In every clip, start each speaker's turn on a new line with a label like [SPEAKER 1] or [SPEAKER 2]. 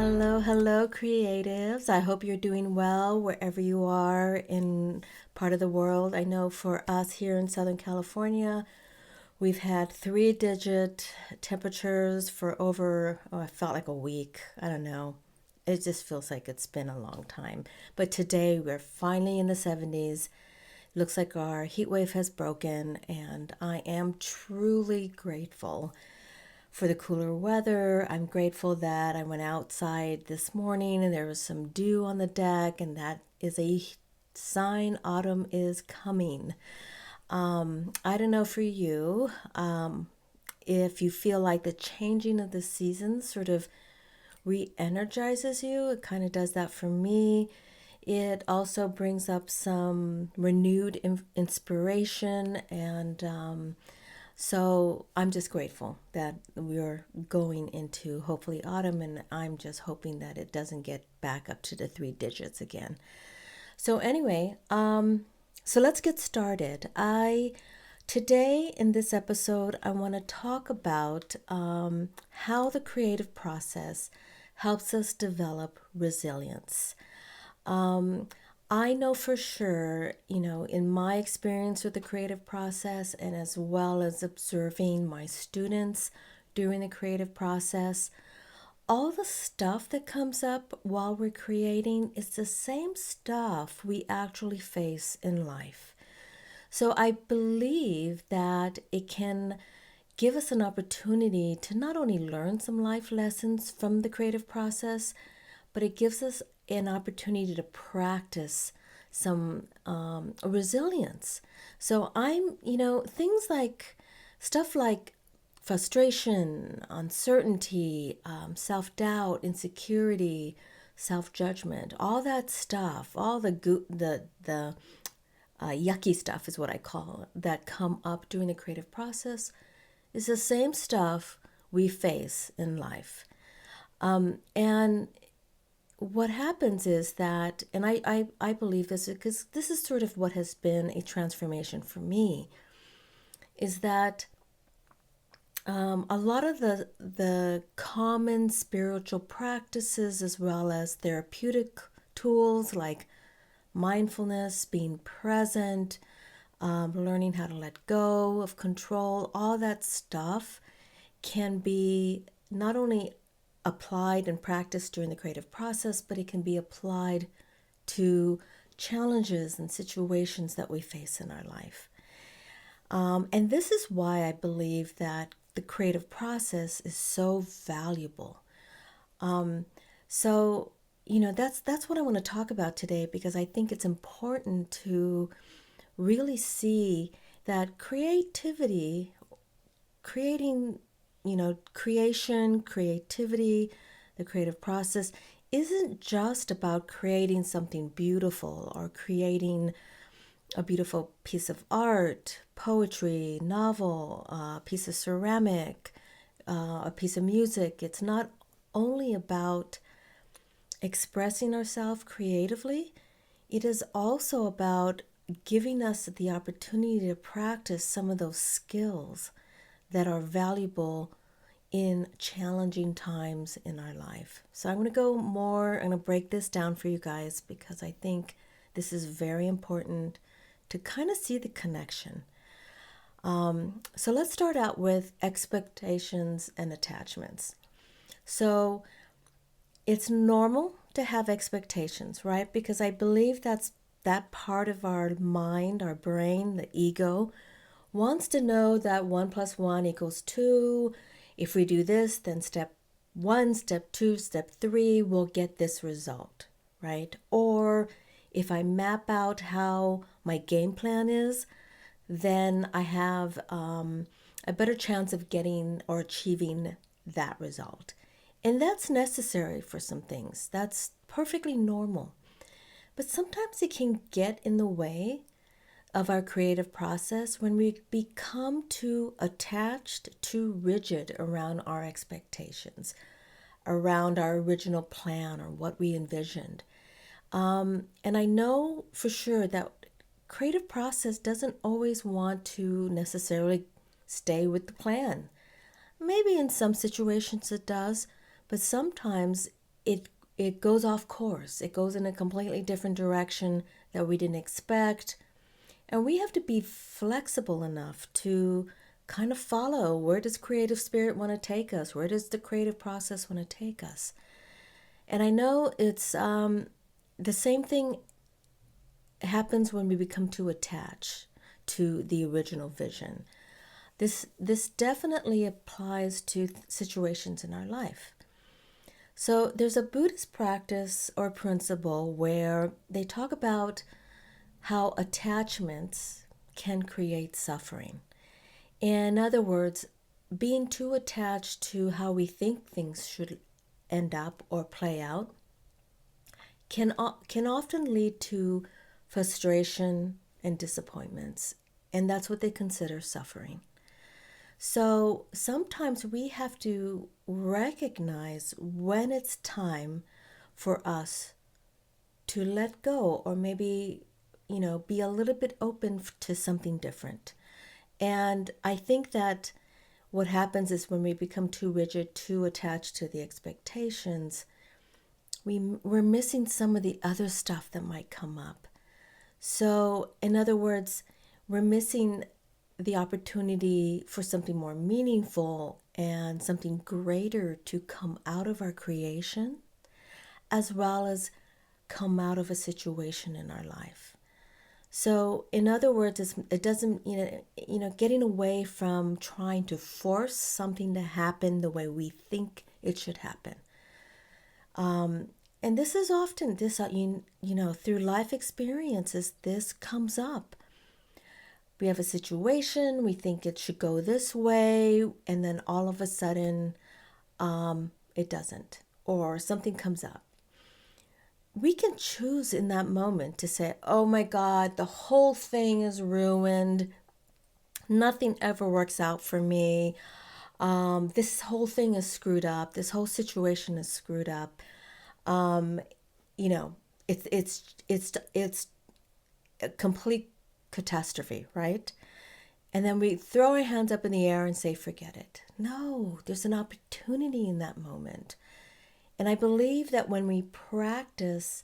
[SPEAKER 1] Hello, hello, creatives. I hope you're doing well wherever you are in part of the world. I know for us here in Southern California, we've had three-digit temperatures for over, I felt like a week. I don't know. It just feels like it's been a long time. But today we're finally in the 70s. Looks like our heat wave has broken, and I am truly grateful for the cooler weather. I'm grateful that I went outside this morning and there was some dew on the deck, and that is a sign autumn is coming. I don't know for you if you feel like the changing of the seasons sort of re energizes you. It kind of does that for me. It also brings up some renewed inspiration and so I'm just grateful that we're going into hopefully autumn, and I'm just hoping that it doesn't get back up to the three digits again. So anyway, so let's get started. I Today in this episode, I want to talk about how the creative process helps us develop resilience. Um, I know for sure, in my experience with the creative process and as well as observing my students during the creative process, all the stuff that comes up while we're creating is the same stuff we actually face in life. So I believe that it can give us an opportunity to not only learn some life lessons from the creative process, but it gives us an opportunity to practice some resilience. So things like stuff like frustration, uncertainty, self doubt, insecurity, self judgment, all that stuff, all the yucky stuff is what I call it, that come up during the creative process is the same stuff we face in life. And what happens is that, and I believe this because this is sort of what has been a transformation for me, is that a lot of the common spiritual practices as well as therapeutic tools like mindfulness, being present, learning how to let go of control, all that stuff can be not only applied and practiced during the creative process, but it can be applied to challenges and situations that we face in our life. And this is why I believe that the creative process is so valuable. So, that's what I want to talk about today because I think it's important to really see that creativity, creating, creativity, the creative process isn't just about creating something beautiful or creating a beautiful piece of art, poetry, novel, a piece of ceramic, a piece of music. It's not only about expressing ourselves creatively, it is also about giving us the opportunity to practice some of those skills that are valuable in challenging times in our life. So I'm going to break this down for you guys because I think this is very important to kind of see the connection. So let's start out with expectations and attachments. So it's normal to have expectations, right? Because I believe that part of our mind, our brain, the ego, wants to know that 1 + 1 = 2. If we do this, then step 1, step 2, step 3 will get this result, right? Or if I map out how my game plan is, then I have a better chance of getting or achieving that result. And that's necessary for some things. That's perfectly normal. But sometimes it can get in the way of our creative process when we become too attached, too rigid around our expectations, around our original plan or what we envisioned. And I know for sure that creative process doesn't always want to necessarily stay with the plan. Maybe in some situations it does, but sometimes it it goes off course. It goes in a completely different direction that we didn't expect. And we have to be flexible enough to kind of follow, where does creative spirit want to take us? Where does the creative process want to take us? And I know it's the same thing happens when we become too attached to the original vision. This definitely applies to situations in our life. So there's a Buddhist practice or principle where they talk about how attachments can create suffering. In other words, being too attached to how we think things should end up or play out can often lead to frustration and disappointments, and that's what they consider suffering. So sometimes we have to recognize when it's time for us to let go, or maybe, be a little bit open to something different. And I think that what happens is when we become too rigid, too attached to the expectations, we're missing some of the other stuff that might come up. So, in other words, we're missing the opportunity for something more meaningful and something greater to come out of our creation, as well as come out of a situation in our life. So, in other words, it doesn't, getting away from trying to force something to happen the way we think it should happen. And this is often through life experiences, this comes up. We have a situation, we think it should go this way, and then all of a sudden, it doesn't, or something comes up. We can choose in that moment to say, oh my God, the whole thing is ruined. Nothing ever works out for me. This whole thing is screwed up. This whole situation is screwed up. You know, it's a complete catastrophe, right? And then we throw our hands up in the air and say, forget it. No, there's an opportunity in that moment. And I believe that when we practice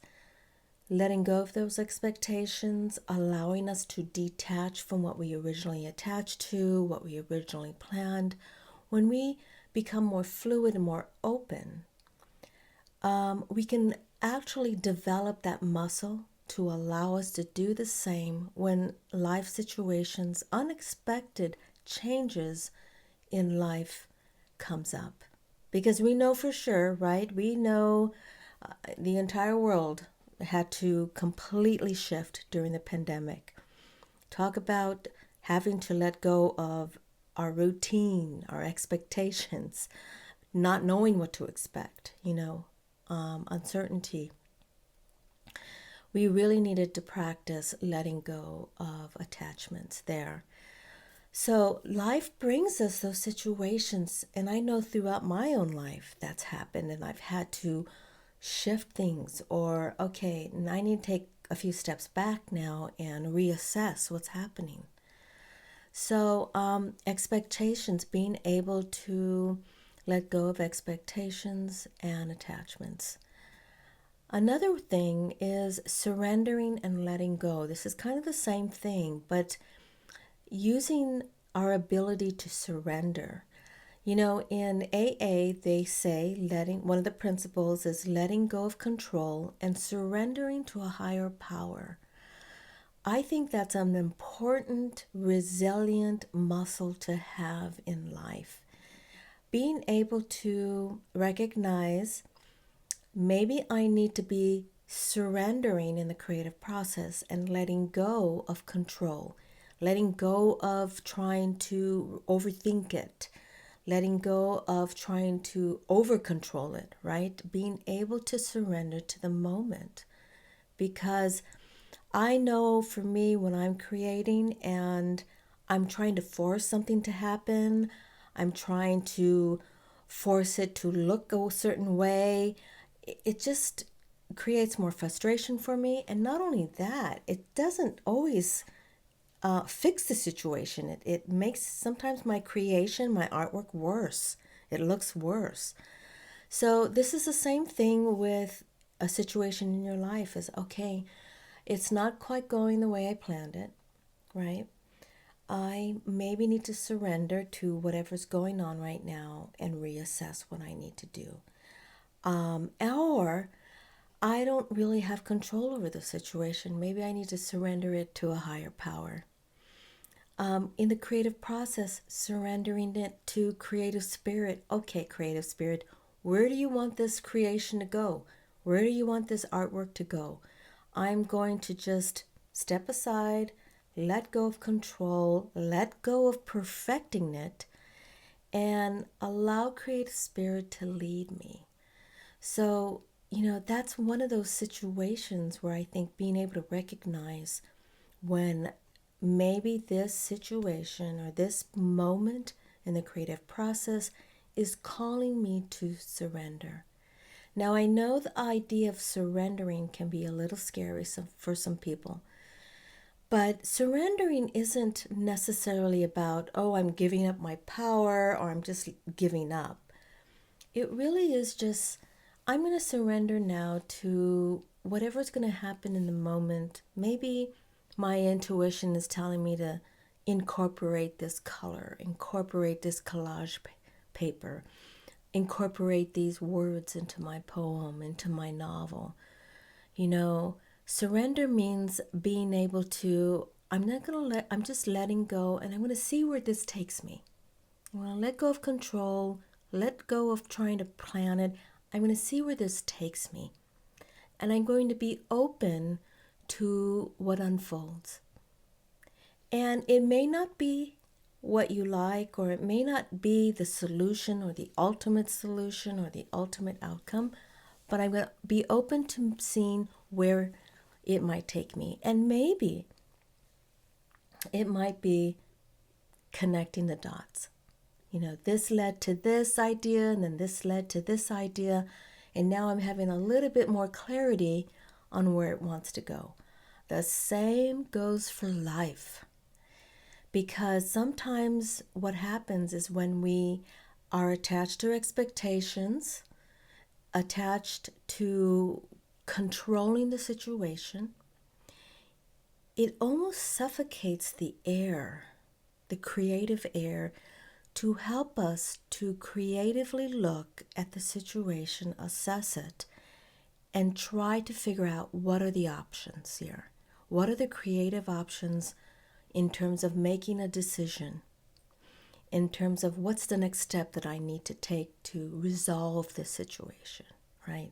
[SPEAKER 1] letting go of those expectations, allowing us to detach from what we originally attached to, what we originally planned, when we become more fluid and more open, we can actually develop that muscle to allow us to do the same when life situations, unexpected changes in life comes up. Because we know for sure, right? We know the entire world had to completely shift during the pandemic. Talk about having to let go of our routine, our expectations, not knowing what to expect, uncertainty. We really needed to practice letting go of attachments there. So life brings us those situations, and I know throughout my own life that's happened, and I've had to shift things, or okay, I need to take a few steps back now and reassess what's happening. So expectations, being able to let go of expectations and attachments. Another thing is surrendering and letting go. This is kind of the same thing, but using our ability to surrender. In AA, they say one of the principles is letting go of control and surrendering to a higher power. I think that's an important, resilient muscle to have in life. Being able to recognize, maybe I need to be surrendering in the creative process and letting go of control, letting go of trying to overthink it, letting go of trying to over control it, right? Being able to surrender to the moment. Because I know for me, when I'm creating and I'm trying to force something to happen, I'm trying to force it to look a certain way, it just creates more frustration for me. And not only that, it doesn't always fix the situation. It makes sometimes my creation, my artwork worse. It looks worse. So this is the same thing with a situation in your life is okay, it's not quite going the way I planned it, right? I maybe need to surrender to whatever's going on right now and reassess what I need to do. Or I don't really have control over the situation. Maybe I need to surrender it to a higher power. In the creative process, surrendering it to creative spirit. Okay, creative spirit, where do you want this creation to go? Where do you want this artwork to go? I'm going to just step aside, let go of control, let go of perfecting it, and allow creative spirit to lead me. So, that's one of those situations where I think being able to recognize when maybe this situation or this moment in the creative process is calling me to surrender. Now, I know the idea of surrendering can be a little scary for some people, but surrendering isn't necessarily about, oh, I'm giving up my power or I'm just giving up. It really is just, I'm going to surrender now to whatever's going to happen in the moment. Maybe my intuition is telling me to incorporate this color, incorporate this collage paper, incorporate these words into my poem, into my novel. Surrender means being able to, I'm just letting go and I'm going to see where this takes me. I'm going to let go of control, let go of trying to plan it. I'm going to see where this takes me. And I'm going to be open to what unfolds. And it may not be what you like, or it may not be the solution or the ultimate solution or the ultimate outcome, but I'm going to be open to seeing where it might take me. And maybe it might be connecting the dots. This led to this idea, and then this led to this idea, and now I'm having a little bit more clarity on where it wants to go. The same goes for life. Because sometimes what happens is when we are attached to expectations, attached to controlling the situation, it almost suffocates the air, the creative air, to help us to creatively look at the situation, assess it, and try to figure out what are the options here. What are the creative options in terms of making a decision, in terms of what's the next step that I need to take to resolve this situation, right?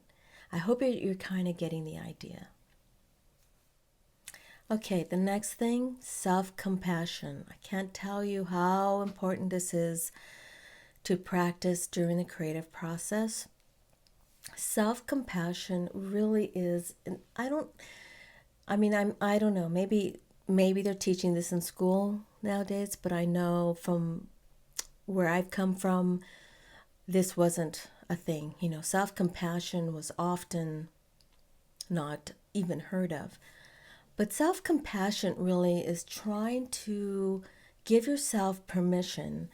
[SPEAKER 1] I hope you're kind of getting the idea. Okay, the next thing, self-compassion. I can't tell you how important this is to practice during the creative process. Self-compassion really is, I don't know, maybe they're teaching this in school nowadays, but I know from where I've come from, this wasn't a thing. Self-compassion was often not even heard of. But self-compassion really is trying to give yourself permission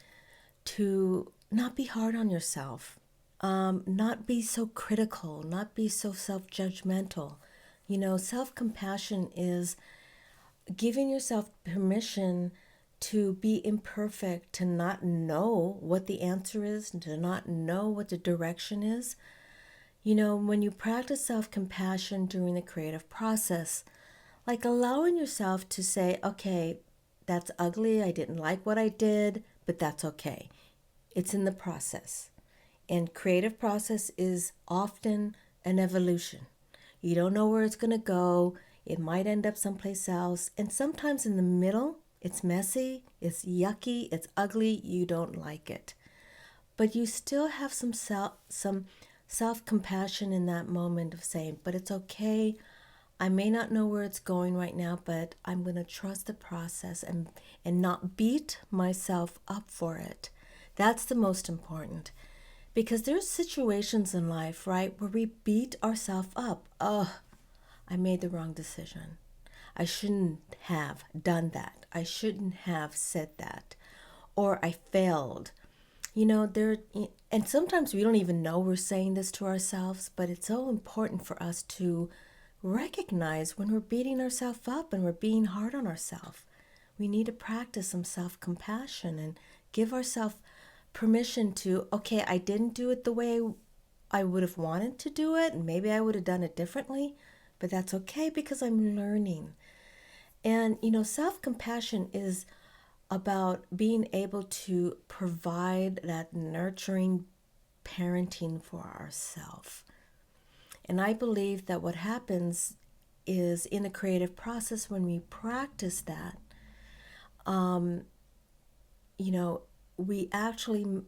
[SPEAKER 1] to not be hard on yourself, not be so critical, not be so self-judgmental. Self-compassion is giving yourself permission to be imperfect, to not know what the answer is, to not know what the direction is. When you practice self-compassion during the creative process, like allowing yourself to say, okay, that's ugly, I didn't like what I did, but that's okay. It's in the process. And creative process is often an evolution. You don't know where it's going to go. It might end up someplace else. And sometimes in the middle, it's messy, it's yucky, it's ugly, you don't like it. But you still have some self-compassion in that moment of saying, but it's okay. I may not know where it's going right now, but I'm going to trust the process and not beat myself up for it. That's the most important. Because there's situations in life, right, where we beat ourselves up. Oh, I made the wrong decision. I shouldn't have done that. I shouldn't have said that. Or I failed. There, and sometimes we don't even know we're saying this to ourselves, but it's so important for us to recognize when we're beating ourselves up and we're being hard on ourselves. We need to practice some self compassion and give ourselves permission to, okay, I didn't do it the way I would have wanted to do it, and maybe I would have done it differently, but that's okay because I'm learning. And, self compassion is about being able to provide that nurturing parenting for ourselves. And I believe that what happens is in the creative process when we practice that, you know, we actually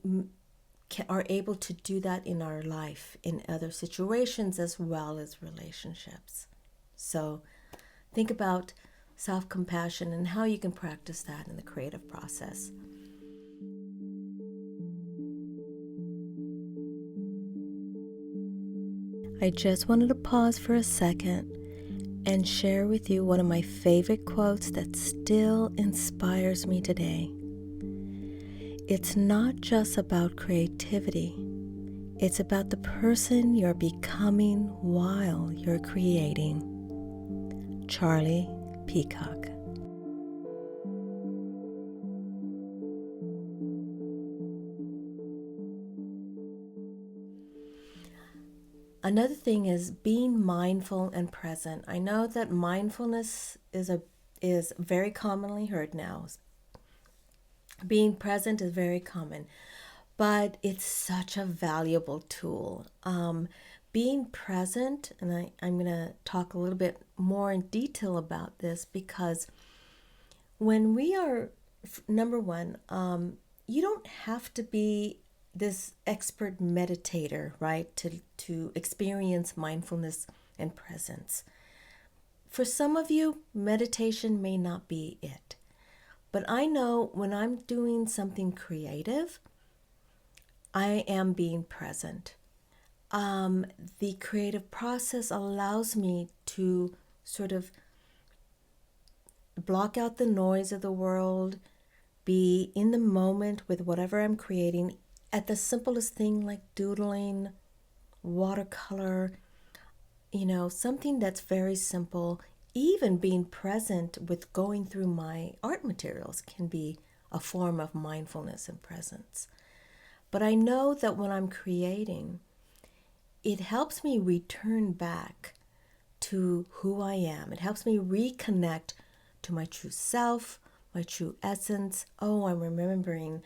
[SPEAKER 1] are able to do that in our life, in other situations as well as relationships. So think about self compassion and how you can practice that in the creative process. I just wanted to pause for a second and share with you one of my favorite quotes that still inspires me today. It's not just about creativity, it's about the person you're becoming while you're creating. Charlie Peacock. Another thing is being mindful and present. I know that mindfulness is very commonly heard now. Being present is very common, but it's such a valuable tool. Being present, and I'm going to talk a little bit more in detail about this because when we are, number one, you don't have to be this expert meditator, right, to experience mindfulness and presence. For some of you, meditation may not be it. But I know when I'm doing something creative, I am being present. The creative process allows me to sort of block out the noise of the world, be in the moment with whatever I'm creating, at the simplest thing like doodling, watercolor, something that's very simple. Even being present with going through my art materials can be a form of mindfulness and presence. But I know that when I'm creating, it helps me return back to who I am. It helps me reconnect to my true self, my true essence. Oh, I'm remembering,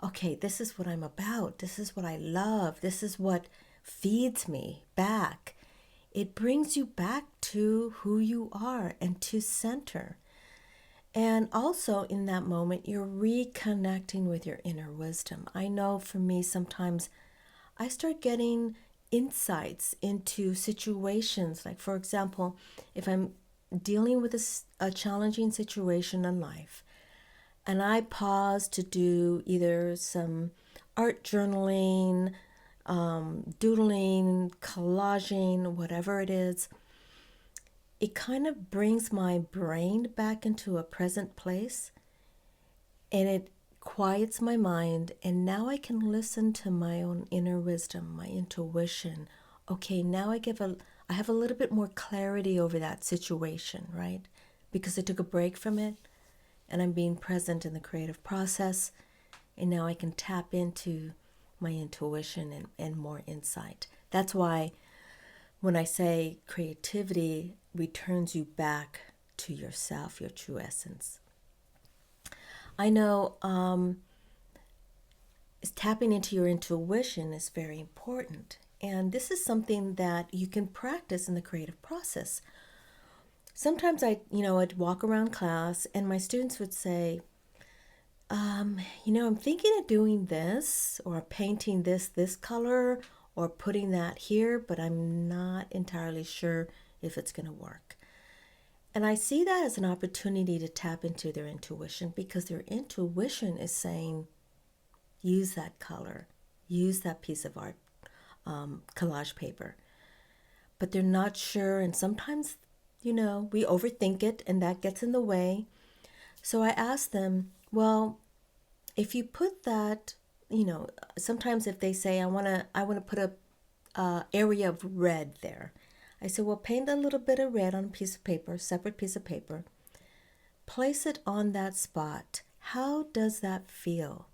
[SPEAKER 1] okay, this is what I'm about. This is what I love. This is what feeds me back. It brings you back to who you are and to center. And also in that moment, you're reconnecting with your inner wisdom. I know for me, sometimes I start getting insights into situations. Like, for example, if I'm dealing with a challenging situation in life, and I pause to do either some art journaling, doodling, collaging, whatever it is, it kind of brings my brain back into a present place and it quiets my mind. And now I can listen to my own inner wisdom, my intuition. Okay, now I have a little bit more clarity over that situation, right? Because I took a break from it and I'm being present in the creative process. And now I can tap into my intuition and more insight. That's why when I say creativity returns you back to yourself, your true essence. I know tapping into your intuition is very important. And this is something that you can practice in the creative process. Sometimes I'd walk around class and my students would say, I'm thinking of doing this or painting this color or putting that here, but I'm not entirely sure if it's going to work. And I see that as an opportunity to tap into their intuition because their intuition is saying, use that color, use that piece of art, collage paper. But they're not sure, and sometimes, we overthink it and that gets in the way. So I ask them, well, if you put that, sometimes if they say, I want to put a area of red there. I said, well, paint a little bit of red on a piece of paper, separate piece of paper. Place it on that spot. How does that feel?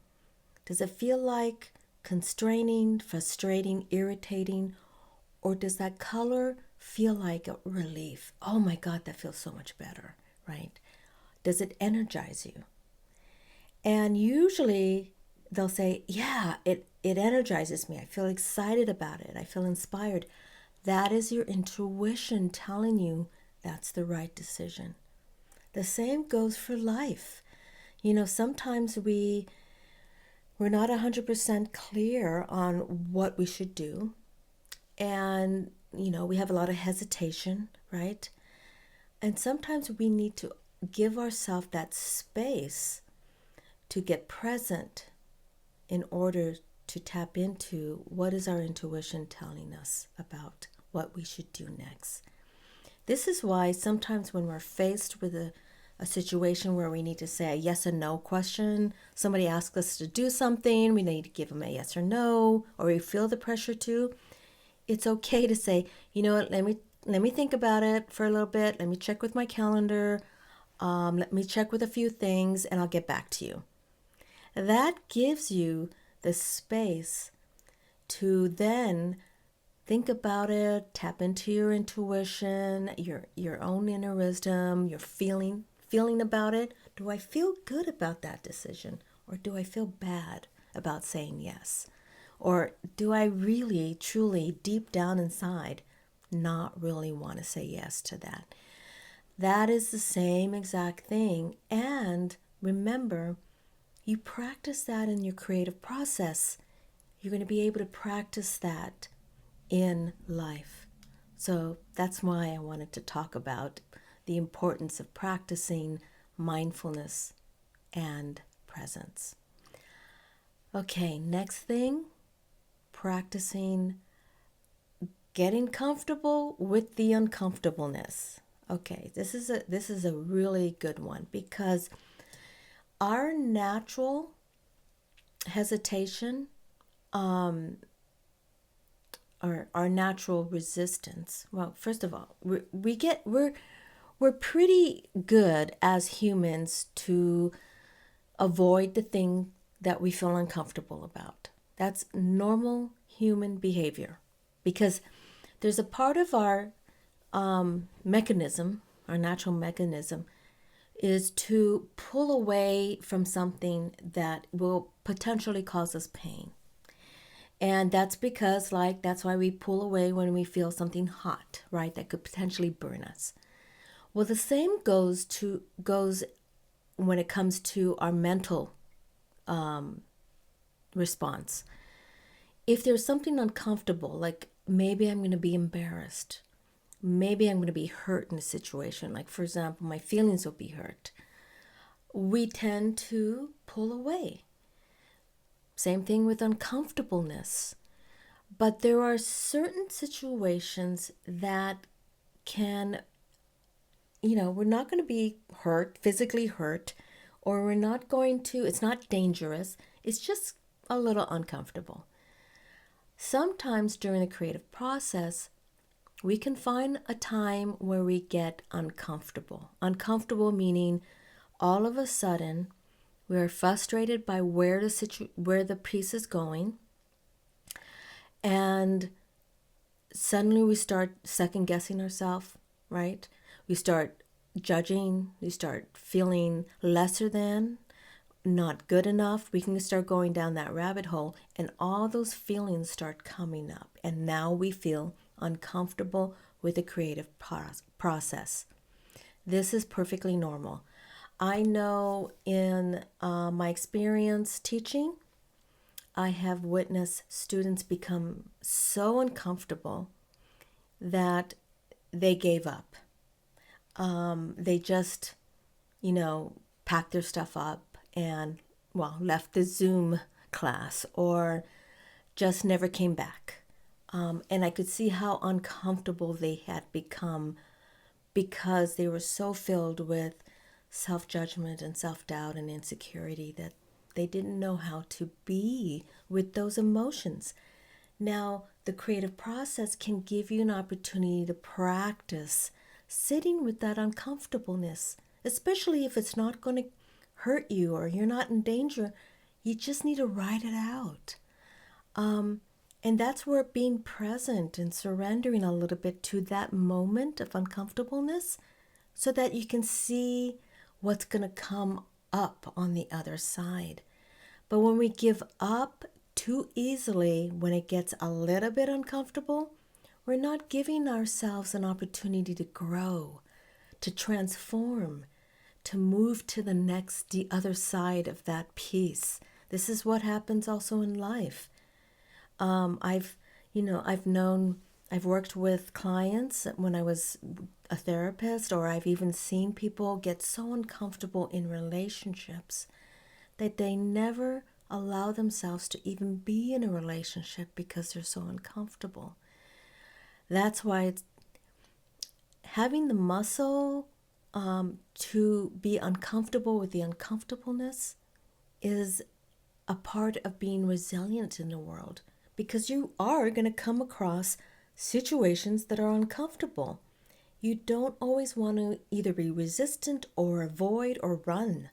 [SPEAKER 1] Does it feel like constraining, frustrating, irritating, or does that color feel like a relief? Oh my God, that feels so much better, right? Does it energize you? And usually they'll say, yeah, it energizes me. I feel excited about it. I feel inspired. That is your intuition telling you that's the right decision. The same goes for life. Sometimes we're not 100% clear on what we should do. And, we have a lot of hesitation, right? And sometimes we need to give ourselves that space to get present in order to tap into what is our intuition telling us about what we should do next. This is why sometimes when we're faced with a situation where we need to say a yes or no question, somebody asks us to do something, we need to give them a yes or no, or we feel the pressure to, it's okay to say, you know what, let me think about it for a little bit, let me check with my calendar, let me check with a few things, and I'll get back to you. That gives you the space to then think about it, tap into your intuition, your own inner wisdom, your feeling about it. Do I feel good about that decision, or do I feel bad about saying yes? Or do I really, truly, deep down inside, not really want to say yes to that? That is the same exact thing. And remember, you practice that in your creative process. You're going to be able to practice that in life. So that's why I wanted to talk about the importance of practicing mindfulness and presence. Okay, next thing, practicing getting comfortable with the uncomfortableness. Okay, this is a really good one, because our natural hesitation, or our natural resistance. Well, first of all, we're pretty good as humans to avoid the thing that we feel uncomfortable about. That's normal human behavior, because there's a part of our mechanism, our natural mechanism, is to pull away from something that will potentially cause us pain. And that's because, that's why we pull away when we feel something hot, right? That could potentially burn us. Well, the same goes when it comes to our mental response. If there's something uncomfortable, like maybe I'm going to be embarrassed, maybe I'm going to be hurt in a situation, like for example, my feelings will be hurt, we tend to pull away. Same thing with uncomfortableness. But there are certain situations that can, we're not going to be hurt, physically hurt, or we're not going to, it's not dangerous, it's just a little uncomfortable. Sometimes during the creative process, we can find a time where we get uncomfortable. Uncomfortable meaning all of a sudden we're frustrated by where the piece is going, and suddenly we start second guessing ourselves, right? We start judging, we start feeling lesser than, not good enough. We can start going down that rabbit hole, and all those feelings start coming up, and now we feel uncomfortable with the creative process. This is perfectly normal. I know in my experience teaching, I have witnessed students become so uncomfortable that they gave up. They just, packed their stuff up and, left the Zoom class, or just never came back. And I could see how uncomfortable they had become, because they were so filled with self-judgment and self-doubt and insecurity that They didn't know how to be with those emotions. Now, the creative process can give you an opportunity to practice sitting with that uncomfortableness, especially if it's not going to hurt you or you're not in danger. You just need to write it out. And that's where being present and surrendering a little bit to that moment of uncomfortableness so that you can see what's going to come up on the other side. But when we give up too easily, when it gets a little bit uncomfortable, we're not giving ourselves an opportunity to grow, to transform, to move to the other side of that piece. This is what happens also in life. I've worked with clients when I was a therapist, or I've even seen people get so uncomfortable in relationships that they never allow themselves to even be in a relationship because they're so uncomfortable. That's why it's having the muscle to be uncomfortable with the uncomfortableness is a part of being resilient in the world, because you are going to come across situations that are uncomfortable. You don't always want to either be resistant or avoid or run.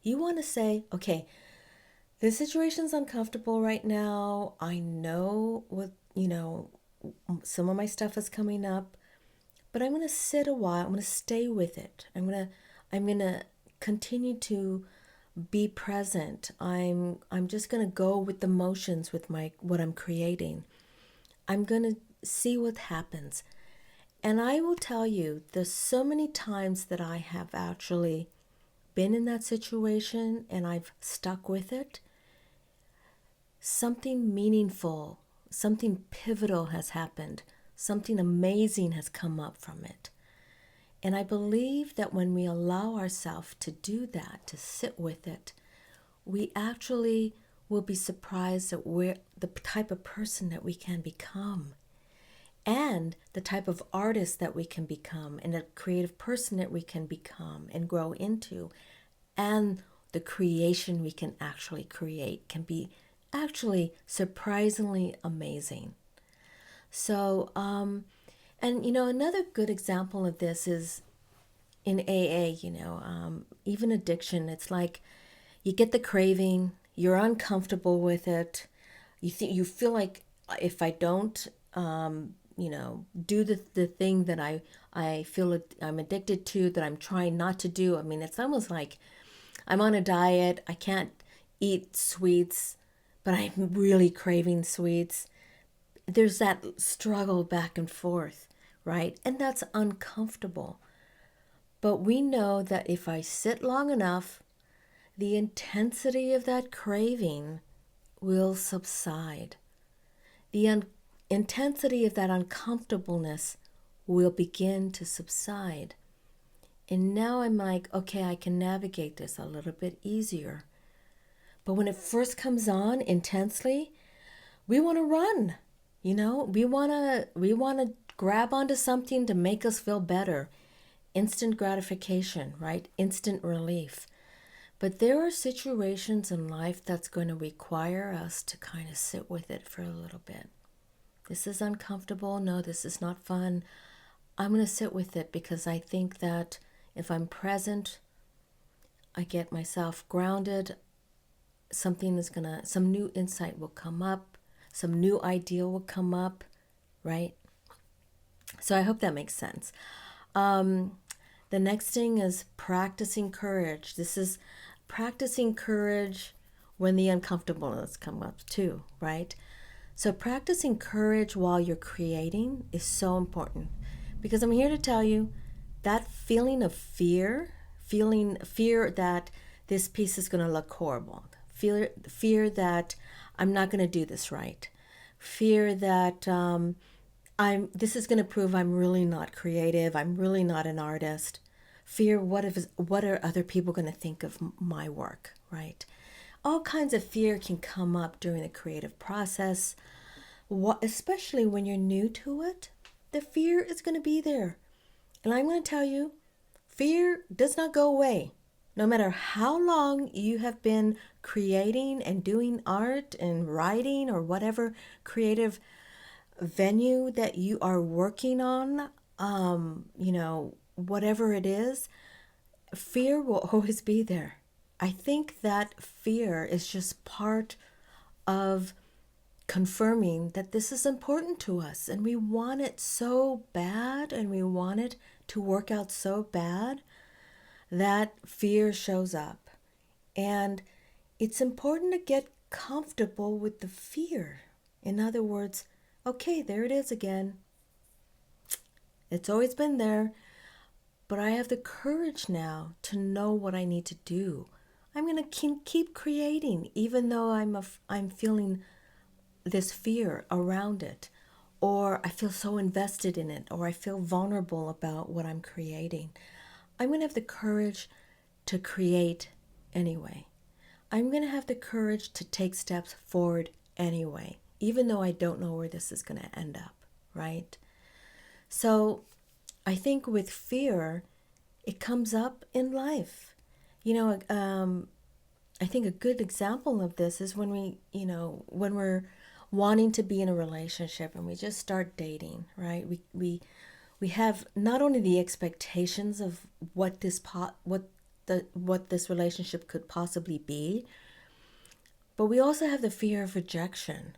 [SPEAKER 1] You want to say, okay, this situation's uncomfortable right now. I know some of my stuff is coming up, but I'm going to sit a while. I'm going to stay with it. I'm going to continue to be present. I'm just going to go with the motions with what I'm creating. I'm going to see what happens. And I will tell you, there's so many times that I have actually been in that situation and I've stuck with it. Something meaningful, something pivotal has happened. Something amazing has come up from it. And I believe that when we allow ourselves to do that, to sit with it, we actually will be surprised at the type of person that we can become, and the type of artist that we can become, and the creative person that we can become and grow into, and the creation we can actually create can be actually surprisingly amazing. So, and another good example of this is in AA, even addiction. It's like you get the craving, you're uncomfortable with it. You feel like if I don't, do the thing that I feel I'm addicted to, that I'm trying not to do. I mean, it's almost like I'm on a diet. I can't eat sweets, but I'm really craving sweets. There's that struggle back and forth, right? And that's uncomfortable. But we know that if I sit long enough, the intensity of that craving will subside. The intensity of that uncomfortableness will begin to subside. And now I'm like, okay, I can navigate this a little bit easier. But when it first comes on intensely, we want to run. We want to grab onto something to make us feel better. Instant gratification, right? Instant relief. But there are situations in life that's going to require us to kind of sit with it for a little bit. This is uncomfortable. No, this is not fun. I'm going to sit with it because I think that if I'm present, I get myself grounded. Some new insight will come up. Some new idea will come up, right? So I hope that makes sense. The next thing is practicing courage. This is practicing courage when the uncomfortableness comes up too, right? So practicing courage while you're creating is so important, because I'm here to tell you that feeling of fear that this piece is going to look horrible, fear that I'm not going to do this right, fear that this is going to prove I'm really not creative, I'm really not an artist. Fear, what are other people going to think of my work, right? All kinds of fear can come up during the creative process, especially when you're new to it. The fear is going to be there. And I'm going to tell you, fear does not go away. no matter how long you have been creating and doing art and writing or whatever creative venue that you are working on, whatever it is, fear will always be there. I think that fear is just part of confirming that this is important to us and we want it so bad and we want it to work out so bad that fear shows up. And it's important to get comfortable with the fear. In other words, okay, there it is again. It's always been there, but I have the courage now to know what I need to do. I'm going to keep creating, even though I'm feeling this fear around it, or I feel so invested in it, or I feel vulnerable about what I'm creating. I'm going to have the courage to create anyway. I'm going to have the courage to take steps forward anyway, even though I don't know where this is going to end up, right? So I think with fear, it comes up in life. I think a good example of this is when when we're wanting to be in a relationship and we just start dating, right? We have not only the expectations of what this relationship could possibly be, but we also have the fear of rejection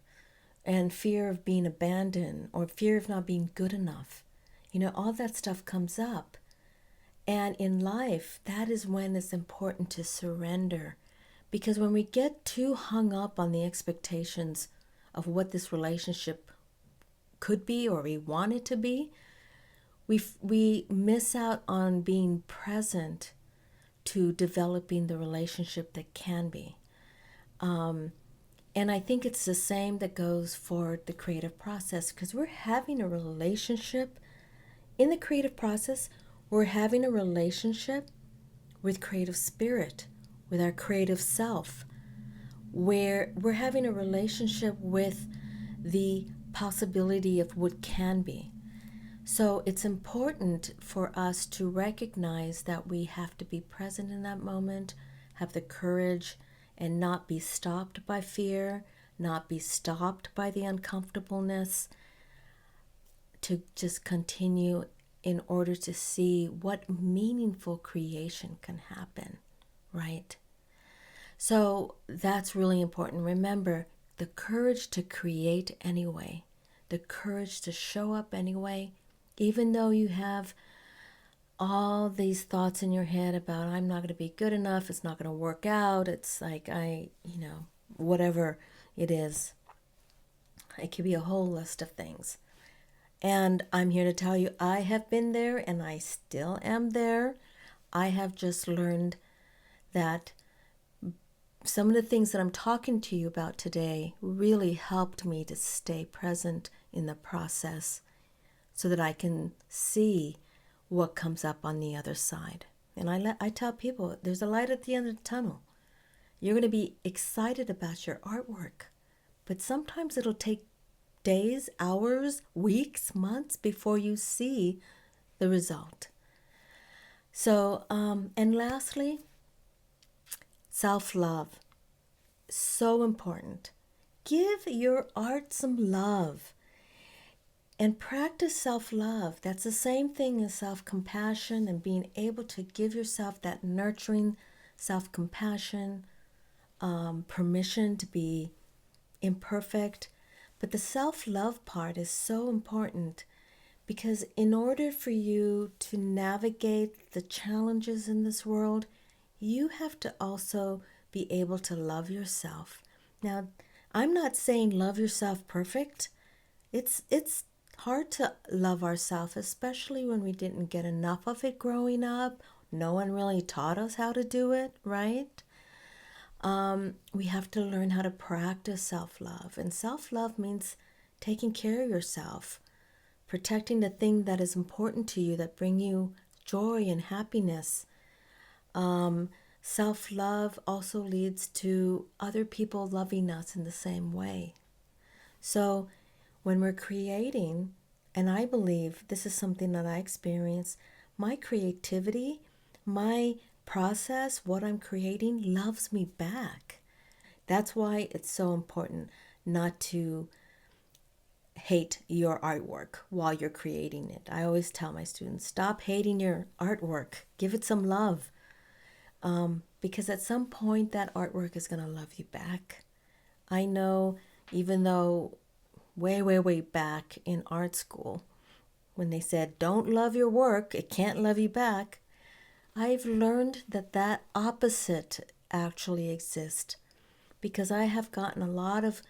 [SPEAKER 1] and fear of being abandoned or fear of not being good enough. All that stuff comes up. And in life, that is when it's important to surrender. Because when we get too hung up on the expectations of what this relationship could be or we want it to be, we miss out on being present to developing the relationship that can be. And I think it's the same that goes for the creative process, because we're having a relationship in the creative process. We're having a relationship with creative spirit, with our creative self, where we're having a relationship with the possibility of what can be. So it's important for us to recognize that we have to be present in that moment, have the courage, and not be stopped by fear, not be stopped by the uncomfortableness, to just continue in order to see what meaningful creation can happen, right? So that's really important. Remember, the courage to create anyway, the courage to show up anyway, even though you have all these thoughts in your head about I'm not going to be good enough, it's not going to work out, it's like whatever it is. It could be a whole list of things. And I'm here to tell you, I have been there and I still am there. I have just learned that some of the things that I'm talking to you about today really helped me to stay present in the process so that I can see what comes up on the other side. And I tell people, there's a light at the end of the tunnel. You're going to be excited about your artwork, but sometimes it'll take days, hours, weeks, months before you see the result. So, and lastly, self-love. So important. Give your art some love and practice self-love. That's the same thing as self-compassion and being able to give yourself that nurturing self-compassion, permission to be imperfect. But the self-love part is so important because in order for you to navigate the challenges in this world, you have to also be able to love yourself. Now, I'm not saying love yourself perfect. It's hard to love ourselves, especially when we didn't get enough of it growing up. No one really taught us how to do it, right? We have to learn how to practice self-love. And self-love means taking care of yourself, protecting the thing that is important to you, that bring you joy and happiness. Self-love also leads to other people loving us in the same way. So when we're creating, and I believe this is something that I experience, my creativity, my process, what I'm creating, loves me back. That's why it's so important not to hate your artwork while you're creating it. I always tell my students, stop hating your artwork. Give it some love. Because at some point that artwork is going to love you back. I know, even though way back in art school, when they said, don't love your work, it can't love you back, I've learned that that opposite actually exists, because I have gotten a lot of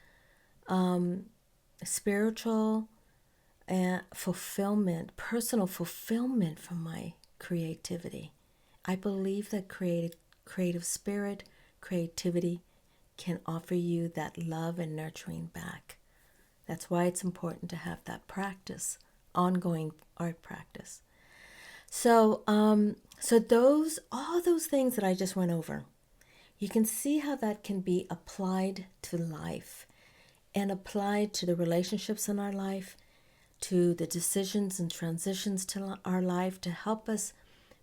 [SPEAKER 1] spiritual and fulfillment, personal fulfillment from my creativity. I believe that creative spirit, creativity can offer you that love and nurturing back. That's why it's important to have that practice, ongoing art practice. So, all those things that I just went over, you can see how that can be applied to life and applied to the relationships in our life, to the decisions and transitions to our life, to help us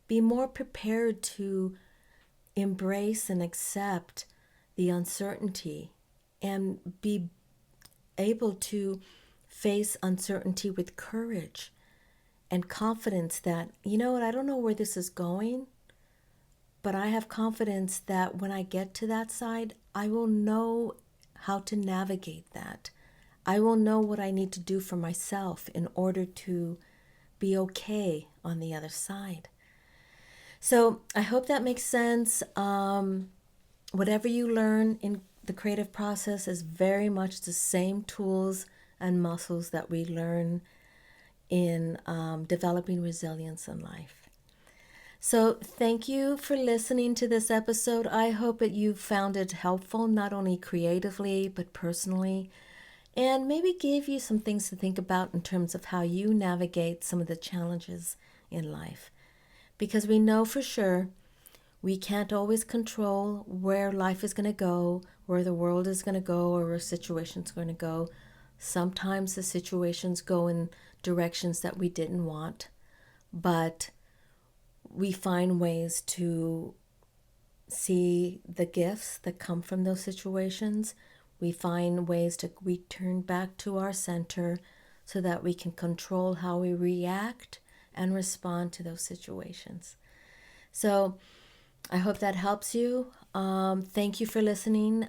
[SPEAKER 1] be more prepared to embrace and accept the uncertainty and be able to face uncertainty with courage and confidence that, you know what, I don't know where this is going, but I have confidence that when I get to that side, I will know how to navigate that. I will know what I need to do for myself in order to be okay on the other side. So I hope that makes sense. Whatever you learn in the creative process is very much the same tools and muscles that we learn in developing resilience in life. So thank you for listening to this episode. I hope that you found it helpful, not only creatively, but personally, and maybe gave you some things to think about in terms of how you navigate some of the challenges in life. Because we know for sure we can't always control where life is going to go, where the world is going to go, or where a situation's going to go. Sometimes the situations go in directions that we didn't want, but we find ways to see the gifts that come from those situations. We find ways to return back to our center so that we can control how we react and respond to those situations. So I hope that helps you. Thank you for listening.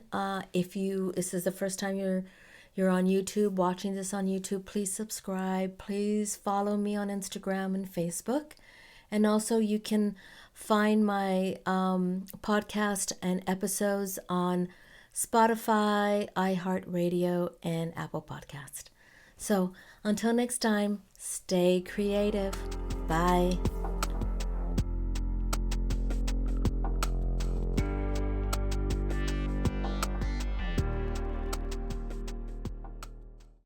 [SPEAKER 1] If this is the first time you're on YouTube, watching this on YouTube, please subscribe. Please follow me on Instagram and Facebook. And also you can find my podcast and episodes on Spotify, iHeartRadio, and Apple Podcast. So until next time, stay creative. Bye.